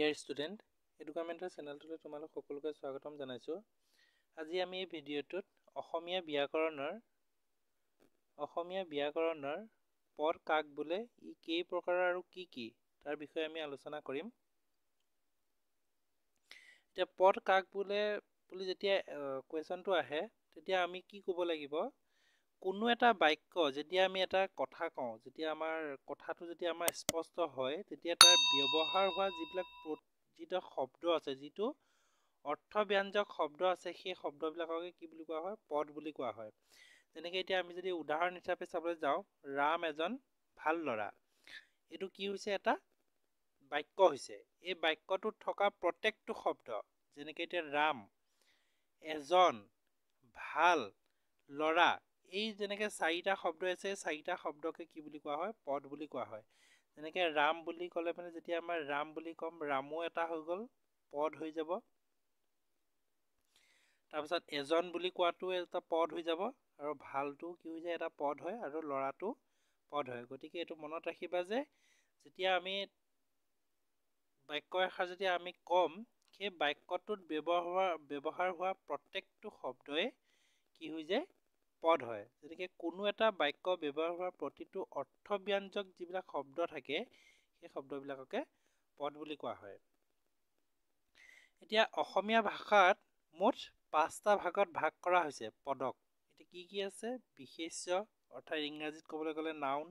Dear student, এডুকামেণ্টৰ চেনেলটোলৈ তোমালোক সকলোকে স্বাগতম জনাইছোঁ। আজি আমি এই ভিডিঅ'টোত অসমীয়া ব্যাকৰণৰ পদ কাক বোলে, ই কেই প্ৰকাৰৰ আৰু কি কি তাৰ বিষয়ে আমি আলোচনা কৰিম। এতিয়া পদ কাক বোলে বুলি যেতিয়া কুৱেশ্যনটো আহে, তেতিয়া আমি কি ক'ব লাগিব? কোনো এটা বাক্য যেতিয়া আমি এটা কথা কওঁ, যেতিয়া আমাৰ কথাটো যেতিয়া আমাৰ স্পষ্ট হয়, তেতিয়া তাৰ ব্যৱহাৰ হোৱা যিটো শব্দ আছে, যিটো অৰ্থব্যঞ্জক শব্দ আছে, সেই শব্দবিলাককে কি বুলি কোৱা হয়? পদ বুলি কোৱা হয়। যেনেকৈ এতিয়া আমি যদি উদাহৰণ হিচাপে চাবলৈ যাওঁ, ৰাম এজন ভাল ল'ৰা, এইটো কি হৈছে? এটা বাক্য হৈছে। এই বাক্যটোত থকা প্ৰত্যেকটো শব্দ, যেনেকৈ এতিয়া ৰাম, এজন, ভাল, ল'ৰা, এই যেনেকৈ চাৰিটা শব্দ আছে, চাৰিটা শব্দকে কি বুলি কোৱা হয়? পদ বুলি কোৱা হয়। যেনেকৈ ৰাম বুলি ক'লে মানে যেতিয়া আমাৰ ৰাম বুলি ক'ম, ৰামো এটা হৈ গ'ল, পদ হৈ যাব। তাৰপিছত এজন বুলি কোৱাটো এটা পদ হৈ যাব, আৰু ভালটো কি হৈ যায়? এটা পদ হয়, আৰু ল'ৰাটো পদ হয়। গতিকে এইটো মনত ৰাখিবা যে যেতিয়া আমি বাক্য এষাৰ যেতিয়া আমি ক'ম, সেই বাক্যটোত ব্যৱহাৰ হোৱা প্ৰত্যেকটো শব্দই কি হৈ যায়? পদ হয়। যেনেকৈ কোনো এটা বাক্য ব্যৱহাৰ হোৱা প্ৰতিটো অৰ্থব্যঞ্জক যিবিলাক শব্দ থাকে, সেই শব্দবিলাককে পদ বুলি কোৱা হয়। এতিয়া অসমীয়া ভাষাত মুঠ 5টা ভাগত ভাগ কৰা হৈছে পদক। এতিয়া কি কি আছে? বিশেষ্য, অৰ্থাৎ ইংৰাজীত ক'বলৈ গ'লে নাউন,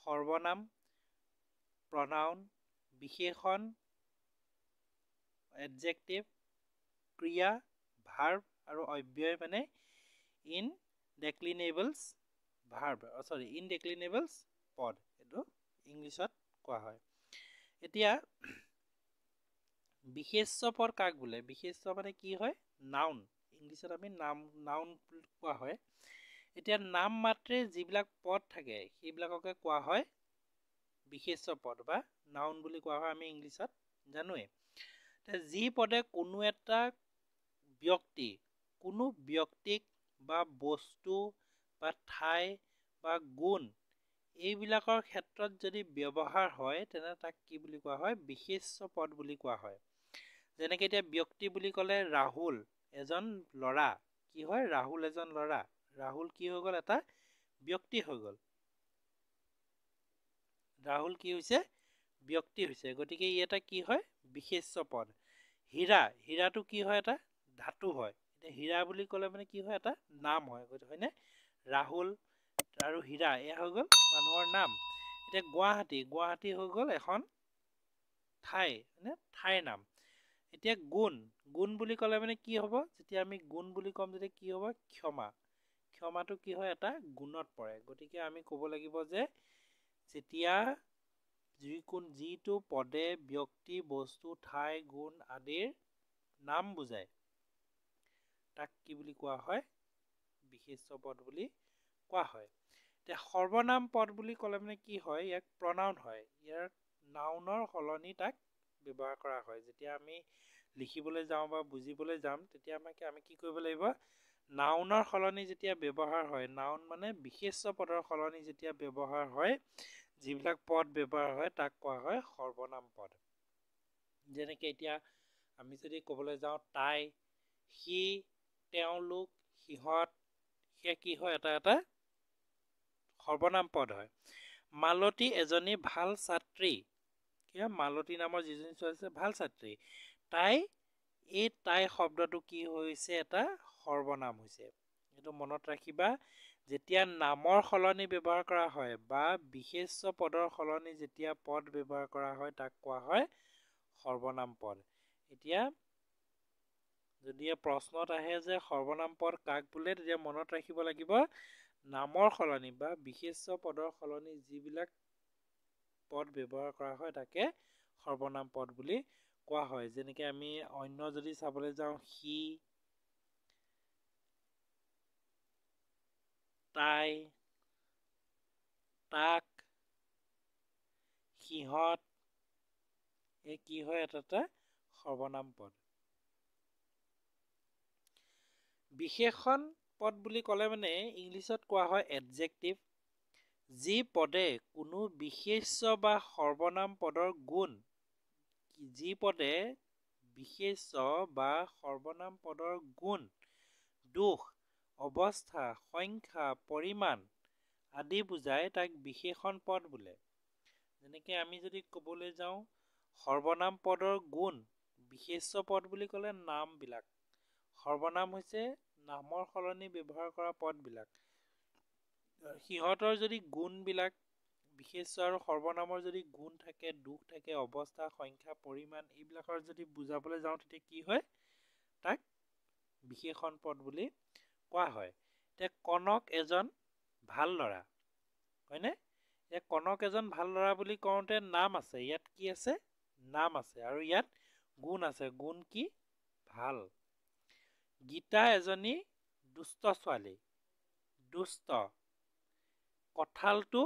সৰ্বনাম, প্ৰনাউন, বিশেষণ, এডজেক্টিভ, ক্ৰিয়া, ভাৰ্ব, আৰু অব্যয় মানে ইনডেক্লিনেবলছ পদ, এইটো ইংলিছত কোৱা হয়। এতিয়া বিশেষ্য পদ কাক বোলে? বিশেষ্য মানে কি হয়? নাউন। ইংলিছত আমি নাউন কোৱা হয়। এতিয়া নাম মাত্ৰে যিবিলাক পদ থাকে, সেইবিলাককে কোৱা হয় বিশেষ্য পদ বা নাউন বুলি কোৱা হয়, আমি ইংলিছত জানোৱেই। যি পদে কোনো ব্যক্তিক বা বস্তু বা ঠাই বা গুণ এইবিলাকৰ ক্ষেত্ৰত যদি ব্যৱহাৰ হয়, তেনে তাক কি বুলি কোৱা হয়? বিশেষ্য পদ বুলি কোৱা হয়। যেনেকৈ এতিয়া ব্যক্তি বুলি ক'লে ৰাহুল এজন ল'ৰা, কি হয়? ৰাহুল এজন ল'ৰা। ৰাহুল কি হৈ গ'ল? এটা ব্যক্তি হৈ গ'ল। ৰাহুল কি হৈছে? ব্যক্তি হৈছে। গতিকে ই এটা কি হয়? বিশেষ্য পদ। হীৰাটো কি হয়? এটা ধাতু হয়। এতিয়া হীৰা বুলি ক'লে মানে কি হয়? এটা নাম হয়, হয়নে? ৰাহুল আৰু হীৰা, এয়া হৈ গ'ল মানুহৰ নাম। এতিয়া গুৱাহাটী হৈ গ'ল এখন ঠাই, মানে ঠাইৰ নাম। এতিয়া গুণ বুলি ক'লে মানে কি হ'ব? যেতিয়া আমি গুণ বুলি ক'ম, যেতিয়া কি হ'ব? ক্ষমাটো কি হয়? এটা গুণত পৰে। গতিকে আমি ক'ব লাগিব যে যেতিয়া যিটো পদে ব্যক্তি, বস্তু, ঠাই, গুণ আদিৰ নাম বুজায়, তাক কি বুলি কোৱা হয়? বিশেষ্য পদ বুলি কোৱা হয়। এতিয়া সৰ্বনাম পদ বুলি ক'লে মানে কি হয়? ইয়াক প্ৰনাউন হয়। ইয়াৰ নাউনৰ সলনি তাক ব্যৱহাৰ কৰা হয়। যেতিয়া আমি লিখিবলৈ যাওঁ বা বুজিবলৈ যাম, তেতিয়া আমি কি কৰিব লাগিব? নাউনৰ সলনি যেতিয়া ব্যৱহাৰ হয়, নাউন মানে বিশেষ্য পদৰ সলনি যেতিয়া ব্যৱহাৰ হয়, যিবিলাক পদ ব্যৱহাৰ হয়, তাক কোৱা হয় সৰ্বনাম পদ। যেনেকৈ এতিয়া আমি যদি ক'বলৈ যাওঁ, তাই, সি, তেওঁলোক, সিহঁত, সেয়া কি হয়? এটা সৰ্বনাম পদ হয়। মালতী এজনী ভাল ছাত্ৰী, মালতী নামৰ যিজনী ছোৱালী আছে, ভাল ছাত্ৰী, তাই শব্দটো কি হৈছে? এটা সৰ্বনাম হৈছে। এইটো মনত ৰাখিবা, যেতিয়া নামৰ সলনি ব্যৱহাৰ কৰা হয় বা বিশেষ্য পদৰ সলনি যেতিয়া পদ ব্যৱহাৰ কৰা হয়, তাক কোৱা হয় সৰ্বনাম পদ। এতিয়া যদি প্ৰশ্নত আহে যে সৰ্বনাম পদ কাক বোলে, তেতিয়া মনত ৰাখিব লাগিব, নামৰ সলনি বা বিশেষ্য পদৰ সলনি যিবিলাক পদ ব্যৱহাৰ কৰা হয়, তাকে সৰ্বনাম পদ বুলি কোৱা হয়। যেনেকৈ আমি অন্য যদি চাবলৈ যাওঁ, সি, তাই, তাক, সিহঁত, এই কি হয়? এটা সৰ্বনাম পদ। বিশেষণ পদ বুলি ক'লে মানে ইংলিছত কোৱা হয় এডজেক্টিভ। যি পদে কোনো বিশেষ্য বা সৰ্বনাম পদৰ গুণ যি পদে বিশেষ্য বা সৰ্বনাম পদৰ গুণ, দোষ, অৱস্থা, সংখ্যা, পৰিমাণ আদি বুজায় তাক বিশেষণ পদ বোলে। যেনেকৈ আমি যদি ক'বলৈ যাওঁ সৰ্বনাম পদৰ গুণ, বিশেষ্য পদ বুলি ক'লে নামবিলাক। সৰ্বনাম হৈছে নামৰ সলনি ব্যৱহাৰ কৰা পদবিলাক। সিহঁতৰ যদি গুণবিলাক, বিশেষ্য আৰু সৰ্বনামৰ যদি গুণ থাকে, দোষ থাকে, অৱস্থা, সংখ্যা, পৰিমাণ এইবিলাকৰ যদি বুজাবলৈ যাওঁ তেতিয়া কি হয়, তাক বিশেষণ পদ বুলি কোৱা হয়। এতিয়া কনক এজন ভাল ল'ৰা, হয়নে? এতিয়া কনক এজন ভাল ল'ৰা বুলি কওঁতে নাম আছে, ইয়াত কি আছে? নাম আছে। আৰু ইয়াত গুণ আছে। গুণ কি? ভাল। গীতা এজনী দুষ্ট ছোৱালী, দুষ্ট। কঁঠালটো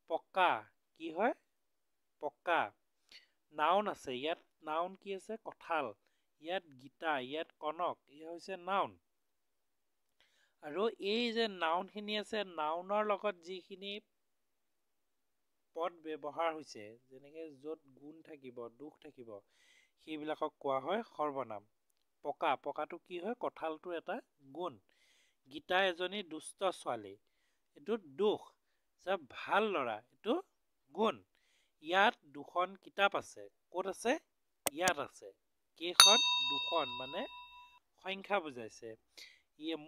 পকা, কি হয়? পকা। নাউন আছে, ইয়াত নাউন কি আছে? কঁঠাল। ইয়াত গীতা, ইয়াত কনক, এয়া হৈছে নাউন। আৰু এই যে নাউনখিনি আছে, নাউনৰ লগত যিখিনি পদ ব্যৱহাৰ হৈছে, যেনেকৈ য'ত গুণ থাকিব, দোষ থাকিব, সেইবিলাকক কোৱা হয় সৰ্বনাম। পকা, পকাটো কি হয়? কঁঠালটো এটা গুণ। গীতা এজনী দুষ্ট ছোৱালী, এইটো দোষ। ভাল ল'ৰা, এইটো গুণ। ইয়াত দুখন কিতাপ আছে, ক'ত আছে? ইয়াত আছে। কেইখন? দুখন, মানে সংখ্যা বুজাইছে।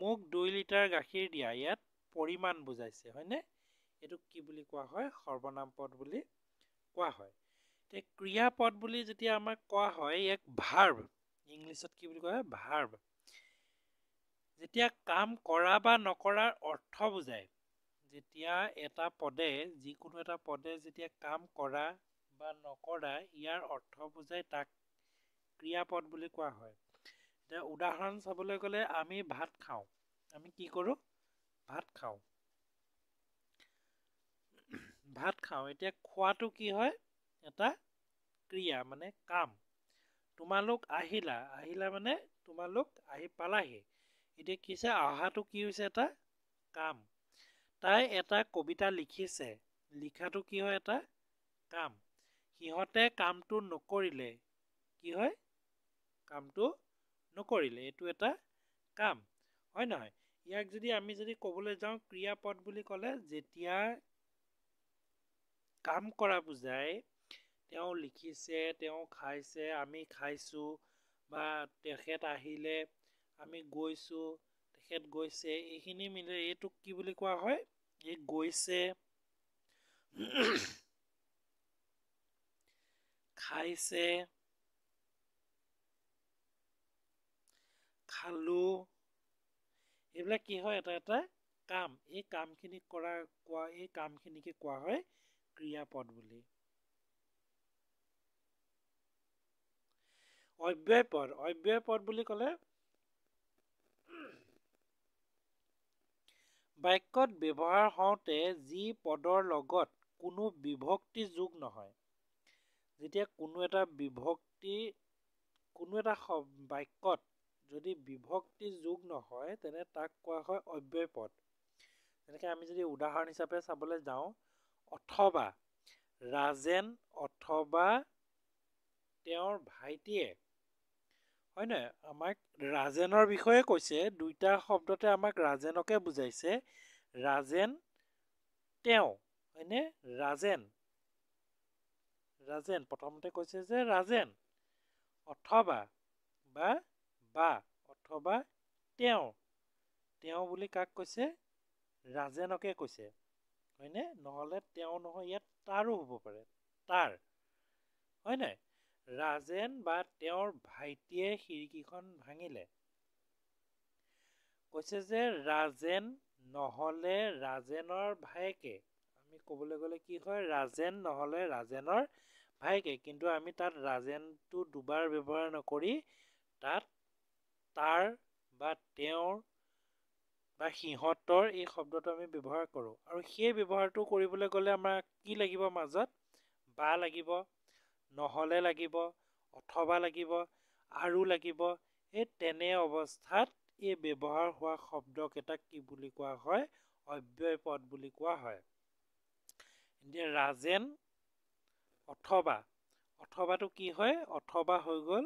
মোক 2 লিটাৰ গাখীৰ দিয়া, ইয়াত পৰিমাণ বুজাইছে, হয়নে? এইটোক কি বুলি কোৱা হয়? সৰ্বনাম পদ বুলি কোৱা হয়। এতিয়া ক্ৰিয়াপদ বুলি যেতিয়া আমাক কোৱা হয়, ইয়াক ভাৰ্ব, ইংলিছত কি বুলি কোৱা হয়? ভাৰ্ব। যেতিয়া কাম কৰা বা নকৰাৰ অৰ্থ বুজায়, যেতিয়া এটা পদে, যিকোনো এটা পদে যেতিয়া কাম কৰা বা নকৰা ইয়াৰ অৰ্থ বুজায়, তাক ক্ৰিয়াপদ বুলি কোৱা হয়। এতিয়া উদাহৰণ চাবলৈ গ'লে আমি ভাত খাওঁ, আমি কি কৰোঁ? ভাত খাওঁ। ভাত খাওঁ। এতিয়া খোৱাটো কি হয়? এটা ক্ৰিয়া, মানে কাম। তোমালোক আহিলা, আহিলা মানে তোমালোক আহি পালাহি। এতিয়া কি হৈছে? অহাটো কি হৈছে? এটা কাম। তাই এটা কবিতা লিখিছে, লিখাটো কি হয়? এটা কাম। সিহঁতে কামটো নকৰিলে, কি হয়? কামটো নকৰিলে, এইটো এটা কাম, হয় নহয়? ইয়াক যদি আমি ক'বলৈ যাওঁ, ক্ৰিয়াপদ বুলি ক'লে যেতিয়া কাম কৰা বুজায়, তেওঁ লিখিছে, তেওঁ খাইছে, আমি খাইছোঁ, বা তেখেত আহিলে, আমি গৈছোঁ, তেখেত গৈছে, এইখিনি মিলে এইটোক কি বুলি কোৱা হয়? এই গৈছে, খাইছে, খালো, এইবিলাক কি হয়? এটা এটা কাম। এই কামখিনি এই কামখিনিকে কোৱা হয় ক্ৰিয়াপদ বুলি। অব্যয় পদ, অব্যয় পদ বুলি ক'লে বাক্যত ব্যৱহাৰ হওঁতে যি পদৰ লগত কোনো বিভক্তি যোগ নহয়। যেতিয়া কোনো এটা বাক্যত যদি বিভক্তি যোগ নহয়, তেনে তাক কোৱা হয় অব্যয় পদ। যেনেকৈ আমি যদি উদাহৰণ হিচাপে চাবলৈ যাওঁ, অথবা ৰাজেন অথবা তেওঁৰ ভাইটিয়ে, হয় নহয়? আমাক ৰাজেনৰ বিষয়ে কৈছে, দুইটা শব্দতে আমাক ৰাজেনকে বুজাইছে। ৰাজেন তেওঁ, হয়নে? ৰাজেন, ৰাজেন প্ৰথমতে কৈছে যে ৰাজেন, অথবা বা অথবা তেওঁ, তেওঁ বুলি কাক কৈছে? ৰাজেনকে কৈছে, হয়নে? নহ'লে তেওঁ নহয়, ইয়াত তাৰো হ'ব পাৰে, তাৰ, হয় নাই? ৰাজেন বা তেওঁৰ ভাইটিয়ে খিৰিকীখন ভাঙিলে, কৈছে যে ৰাজেন নহ'লে ৰাজেনৰ ভায়েকে। আমি ক'বলৈ গ'লে কি হয়? ৰাজেন নহ'লে ৰাজেনৰ ভায়েকে। কিন্তু আমি তাত ৰাজেনটো দুবাৰ ব্যৱহাৰ নকৰি তাত তাৰ বা তেওঁৰ বা সিহঁতৰ এই শব্দটো আমি ব্যৱহাৰ কৰোঁ। আৰু সেই ব্যৱহাৰটো কৰিবলৈ গ'লে আমাৰ কি লাগিব? মাজত বা লাগিব, নহ'লে লাগিব, অথবা লাগিব, আৰু লাগিব। এই তেনে অৱস্থাত এই ব্যৱহাৰ হোৱা শব্দকেইটাক কি বুলি কোৱা হয়? অব্যয় পদ বুলি কোৱা হয়। এতিয়া ৰাজেন অথবা, অথবাটো কি হয় অথবা হৈ গ'ল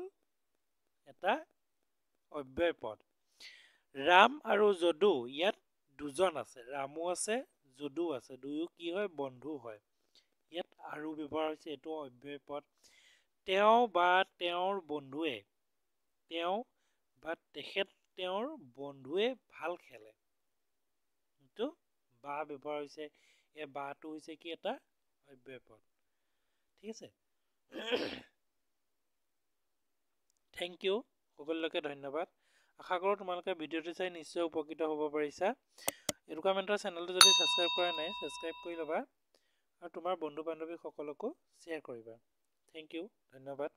এটা অব্যয় পদ ৰাম আৰু যদু ইয়াত দুজন আছে ৰামো আছে যদু আছে দুয়ো কি হয় বন্ধু হয় ইয়াত আৰু ব্যৱহাৰ হৈছে এইটো অব্যয় পদ তেওঁ বা তেওঁৰ বন্ধুৱে তেওঁ বা তেখেত তেওঁৰ বন্ধুৱে ভাল খেলে এইটো বা ব্যৱহাৰ হৈছে এই বাটো হৈছে কি এটা অব্যয় পদ ঠিক আছে থেংক ইউ সকলোকে ধন্যবাদ আশা কৰোঁ তোমালোকে ভিডিঅ'টো চাই নিশ্চয় উপকৃত হ'ব পাৰিছা এডুকামেণ্টৰ চেনেলটো যদি ছাবস্ক্ৰাইব কৰা নাই ছাবস্ক্ৰাইব কৰি ল'বা আৰু তোমাৰ বন্ধু বান্ধৱীসকলকো শ্বেয়াৰ কৰিবা থেংক ইউ ধন্যবাদ